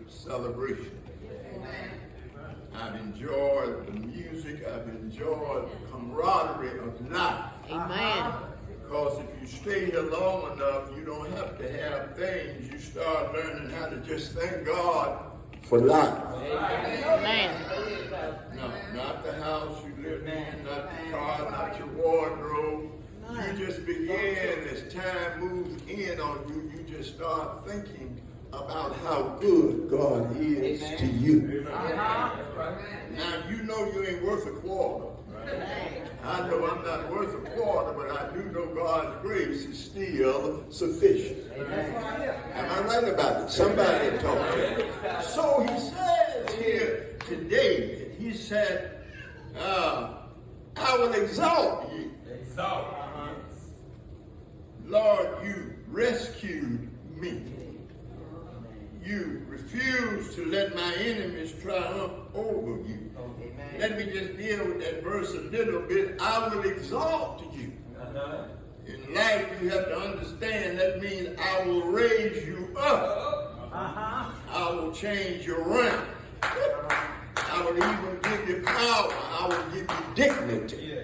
celebration. I've enjoyed the music. I've enjoyed the camaraderie of life. Amen. Because if you stay here long enough, you don't have to have things. You start learning how to just thank God for life. Amen. No, not the house you live in, not the car, not your wardrobe. You just begin, as time moves in on you, you just start thinking about how good God is to you. Now, you know you ain't worth a quarter. I know I'm not worth a quarter, but I do know God's grace is still sufficient. Am I right about it? Somebody talk to me. So he says here to David, he said, I will exalt you. Lord, you rescued me. You refuse to let my enemies triumph over you. Let me just deal with that verse a little bit. I will exalt you. In life, you have to understand that means I will raise you up. I will change your rank. I will even give you power. I will give you dignity.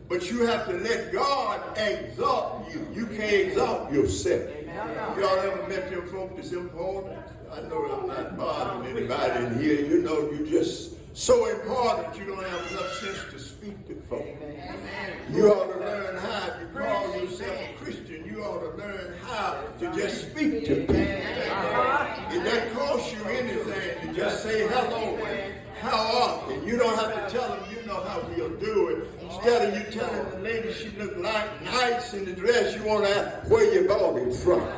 But you have to let God exalt you. You can't exalt yourself. Y'all ever met them folk that's important? I know I'm not bothering anybody in here. You know you're just so important you don't have enough sense to speak to folk. You ought to learn how, if you call yourself a Christian, you ought to learn how to just speak to people. It doesn't cost you anything to just say hello and how often. You don't have to tell them you know how we'll do it. Instead of you telling the lady she look like nice in the dress, you want to ask where you bought it from.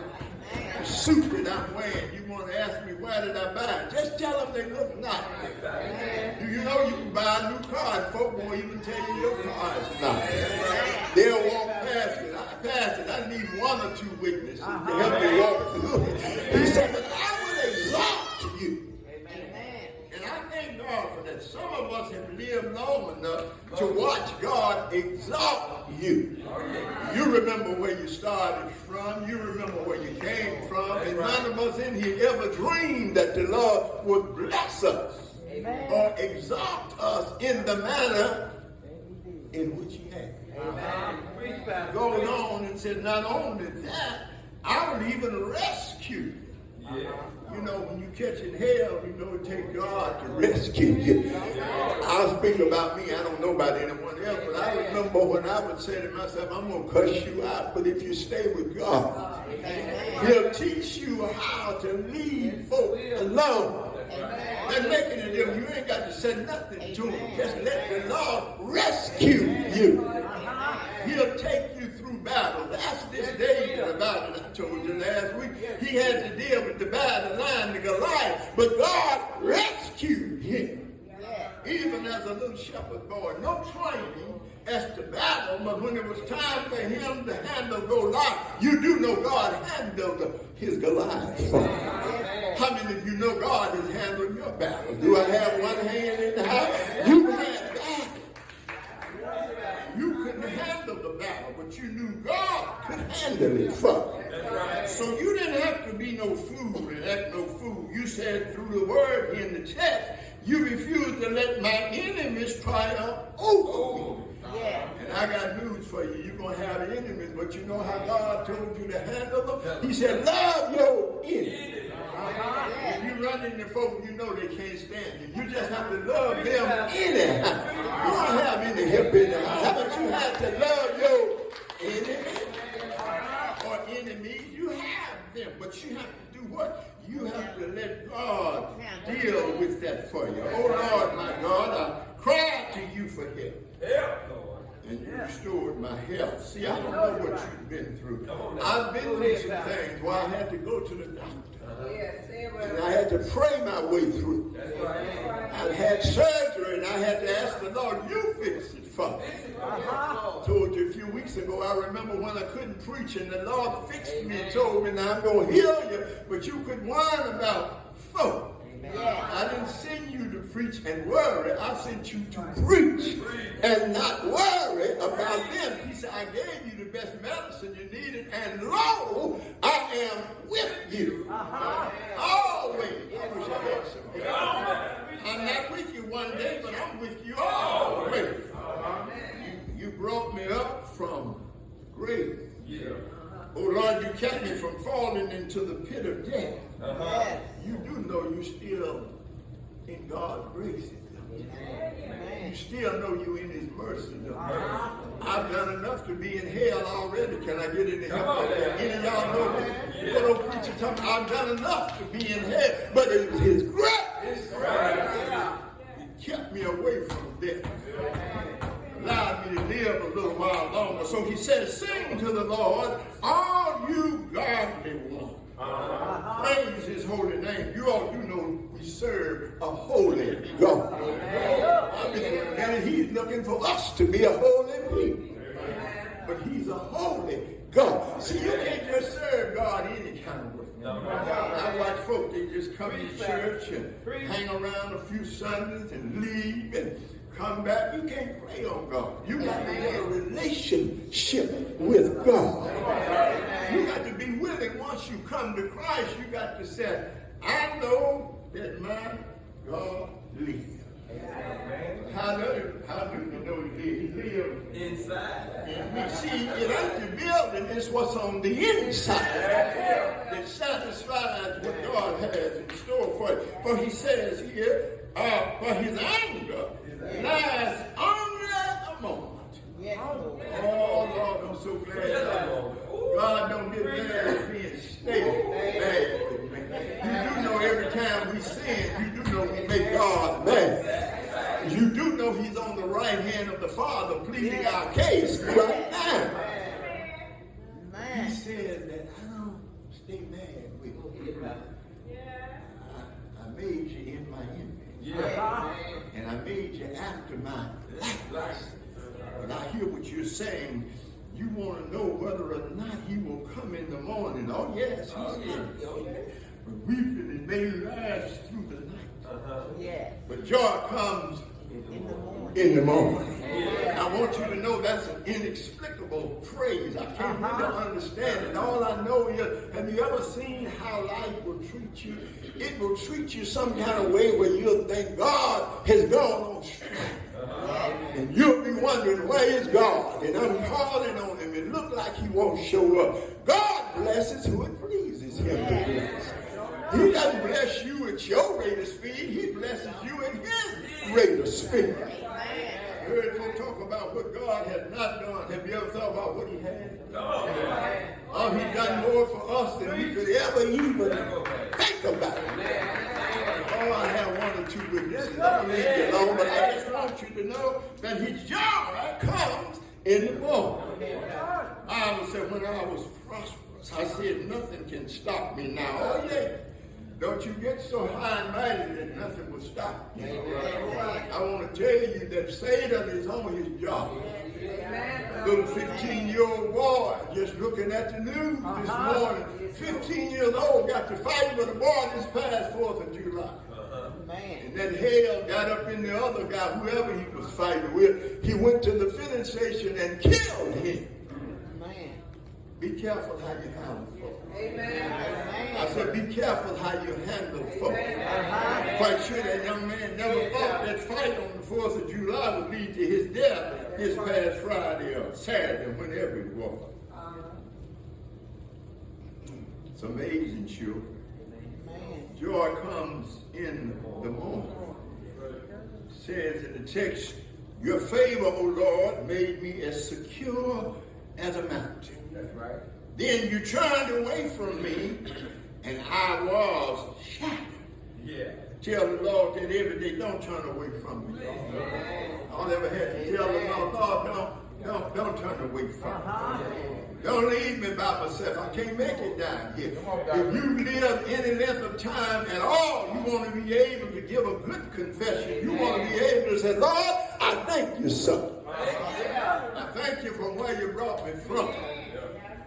The suit that I'm wearing, you want to ask me where did I buy it? Just tell them they look nice. Do you know you can buy a new car and folk won't even tell you your car is nice? They'll walk past it. I need one or two witnesses to help me walk through it. He said, but I will exalt you. And I thank God for that. Some of us have lived long enough to watch God exalt you. You remember where you started from. You remember where you came from. And none of us in here ever dreamed that the Lord would bless us or exalt us in the manner in which he has. Goes on and said, not only that, I will even rescue you. You know, when you catching hell, you know it takes God to rescue you. I'll speak about me. I don't know about anyone else, but I remember when I would say to myself, I'm going to cuss you out, but if you stay with God, he'll teach you how to leave folk alone. And making it different. You ain't got to say nothing to him. Just let the Lord rescue you. He'll take you through battle. That's this David about it. I told you last week. He had to deal with the battle line, the Goliath, but God rescued him. Even as a little shepherd boy. No training as to battle, but when it was time for him to handle Goliath, you do know God handled his Goliath for him. How many of you know God has handled your battle? Do I have one hand in the house? You had battle. You couldn't handle the battle, but you knew God could handle it for you. So you didn't have to be no fool and act no fool. You said through the word in the text, you refuse to let my enemies triumph over me. And I got news for you. You're going to have enemies, but you know how God told you to handle them? He said, love your enemies. When you run into folk, you know they can't stand you. You just have to love them anyhow. You don't have any help in the house. How about you have to love your enemies or enemies? You have them, but you have to do what? You have to let God deal with that for you. Oh, Lord, my God, I cried to you for help. And you restored my health. See, I don't know what you've been through. I've been through some things where I had to go to the doctor. And I had to pray my way through. I had surgery and I had to ask the Lord, you fix it for me. I told you a few weeks ago, I remember when I couldn't preach and the Lord fixed me and told me, now I'm going to heal you, but you could whine about folk. I didn't send you to preach and worry. I sent you to preach and not worry about them. He said, I gave you the best medicine you needed, and lo, I am with you. Always. I wish I had death, you do know you're still in God's grace. You still know you're in his mercy. I've done enough to be in hell already. Can I get any help? Any of y'all know that? What old preacher talking about? I've done enough to be in hell. But it was his grace. He kept me away from death. Allowed me to live a little while longer. So he says, sing to the Lord, all you godly ones. Praise his holy name. You all do know we serve a holy God. And he's looking for us to be a holy people. But he's a holy God. See, you can't just serve God any kind of way. I watch folk, they just come to church and hang around a few Sundays and leave and come back. You can't play on God. You got to have a relationship with God. You got to be willing, once you come to Christ, you got to say, I know that my God lives. How do you know he lives? He lives inside. In me. See, it ain't the building, it's what's on the inside that satisfies what God has in store for you. For he says here, for his anger lasts only a moment. Oh, Lord, I'm so glad. God don't get mad at being stable. You do know every time we sin, you do know we make God mad. You do know he's on the right hand of the Father pleading our case right now. He says that I don't stay mad with you. I made you in my image. And I made you after my likeness. And I hear what you're saying. You want to know whether or not he will come in the morning. Oh, yes, he's here. But weeping it may last through the night. But joy comes in the morning. I want you to know that's an inexplicable phrase. I can't really understand it. All I know is, have you ever seen how life will treat you? It will treat you some kind of way where you'll think God has gone on strike. And you'll be wondering, where is God? And I'm calling on him. It look like he won't show up. God blesses who it pleases him to bless. He doesn't bless you at your rate of speed. He blesses you at his rate of speed. I heard folk talk about what God has not done. Have you ever thought about what he has? Oh, he's done more for us than we could ever even think about. Oh, I have one or two witnesses. I don't leave you alone, but I just want you to know that his joy comes in the morning. I always said when I was prosperous, I said nothing can stop me now. Oh, yeah. Don't you get so high-minded that nothing will stop you. I want to tell you that Satan is on his job. Little 15-year-old boy just looking at the news this morning. 15 years old, got to fight with a boy this past 4th of July. And then hell got up in the other guy, whoever he was fighting with. He went to the filling station and killed him. Be careful how you handle folks. I said, be careful how you handle folks. Quite sure that young man never thought that fight on the 4th of July would lead to his death this past Friday or Saturday, whenever it was. It's amazing, children. Joy comes in the morning. It says in the text, your favor, O Lord, made me as secure as a mountain. That's right. Then you turned away from me, and I was shattered. Yeah. Tell the Lord that every day, don't turn away from me. I'll never have to tell the Lord, don't turn away from me. Don't leave me by myself. I can't make it down here. If you live any length of time at all, you want to be able to give a good confession. You want to be able to say, Lord, I thank you, son. I thank you for where you brought me from.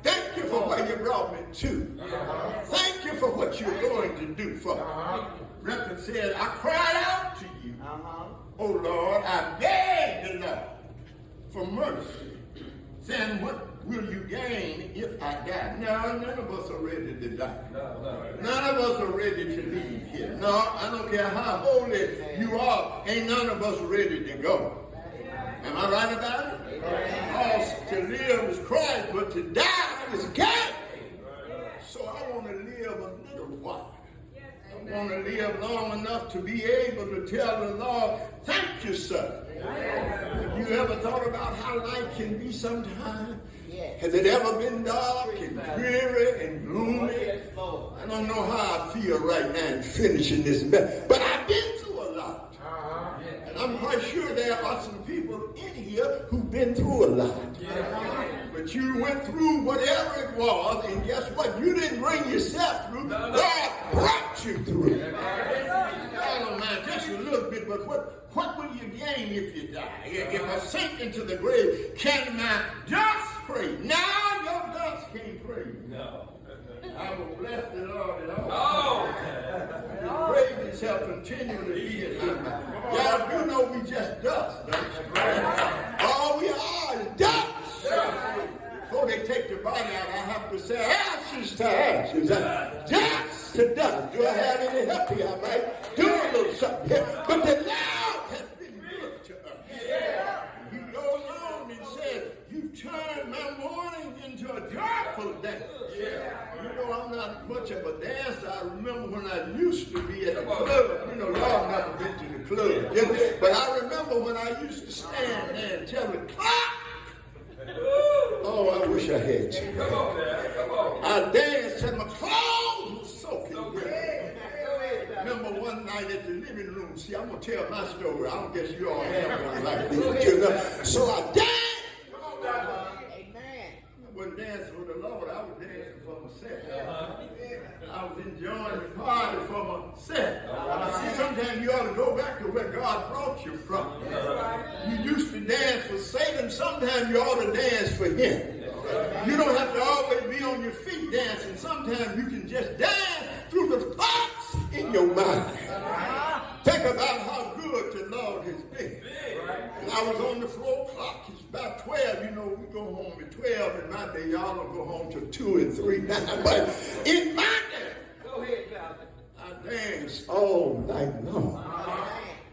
Thank you for where you brought me to. Thank you for what you're going to do for me. Record said, I cried out to you. Oh Lord, I begged the Lord for mercy. Saying, what will you gain if I die? No, none of us are ready to die. None of us are ready to leave here. No, I don't care how holy you are, ain't none of us ready to go. Am I right about it? Because to live is Christ, but to die is gain. So I want to live a little what? I want to live long enough to be able to tell the Lord, thank you, sir. Have you ever thought about how life can be sometimes? Has it ever been dark and dreary and gloomy? I don't know how I feel right now in finishing this message, but I've been through a lot. And I'm quite sure there are some people in here who've been through a lot. But you went through whatever it was, and guess what? You didn't bring yourself through. God brought you through. I don't mind just a little bit, but what will you gain if you die? If I sink into the grave, can my dust praise? Now your dust can't praise. No. I will bless the Lord at all times. His praises shall continually be in my mouth. Y'all do know we just dust, don't you? All we are is dust. Before they take the body out, I have to say ashes to ashes, dust to dust. Do I have any help here? I might do a little something here. But the Lord has been good to us. He goes on and says, you've turned my mourning into a joyful day. You know, I'm not much of a dancer. I remember when I used to be at the club. You know, y'all never been to the club. But I remember when I used to stand there and tell the clock. Oh, I wish I had you. Come on, man. Come on. I danced and my clothes were soaking wet. Remember one night at the living room. See, I'm going to tell my story. I don't guess you all have one like this. You know? So I danced. Amen. I wasn't dancing with the Lord. I was dancing for myself. I was enjoying the party for myself. See, sometimes you ought to go back to where God brought you from. You used to dance for Satan. Sometimes you ought to dance for him. You don't have to always be on your feet dancing. Sometimes you can just dance through the thoughts in your mind. Think about how good the Lord has been. And I was on the floor clock. It's about 12. You know, we go home at 12 in my day. Y'all don't go home till 2 and 3 now. But in my day, go ahead, I danced all night long.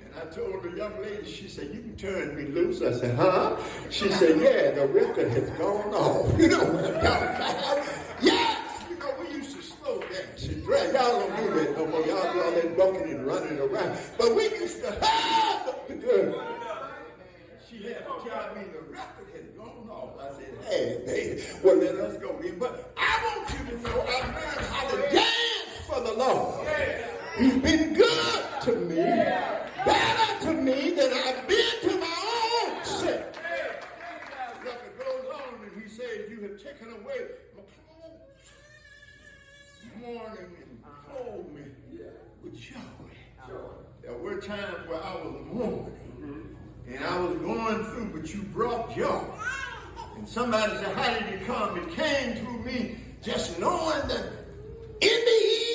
And I told the young lady, she said, you can turn me loose. I said, huh? She said, yeah, the record has gone off. You know what I'm talking about? Yes! You know, we used to slow dance and drag. Y'all don't do that no more. Y'all do all that bucking and running around. But we used to have the girl. She had to tell me the record has gone off. I said, hey, baby, well, let us go in. But I want you to know I learned how to dance for the Lord. He's been good to me, better to me than I've been to my own self. The record goes on and he says, you have taken away my clothes, mourning and clothed me with joy. There were times where I was mourning and I was going through, but you brought joy. And somebody said, how did it come? It came through me just knowing that in the evening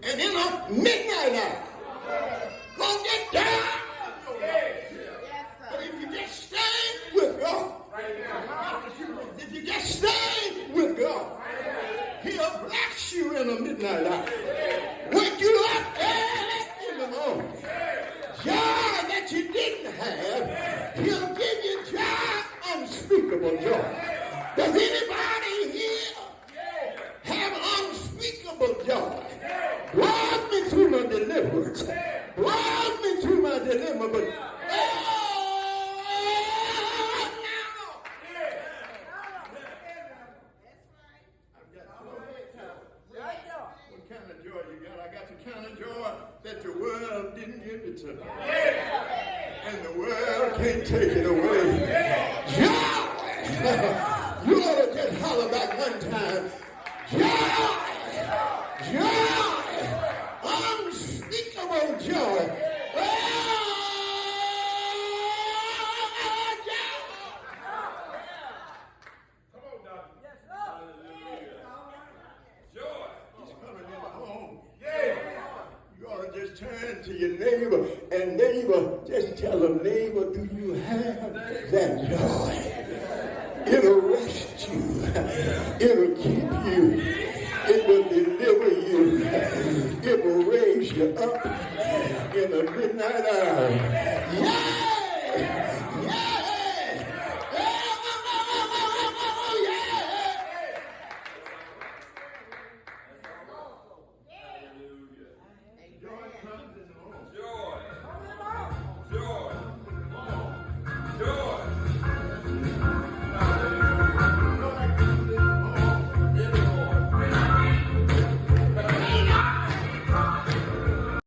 and in a midnight hour, gonna get down. But if you just stay with God, if you just stay with God, he'll bless you in a midnight hour. Wake you up early in the morning. Joy that you didn't have, he'll give you joy, unspeakable joy. Does anybody here have unspeakable joy? Brought me through my deliverance. Brought me through my dilemma, but what kind of joy you got? I got the kind of joy that the world didn't give it to me. And the world can't take it away. Joy! You ought to just holler back one time. Joy! Joy! Unspeakable joy. Turn to your neighbor and neighbor, just tell them, neighbor, do you have that joy? It'll rest you. It'll keep you. It will deliver you. It will raise you up in the midnight hour. Yeah!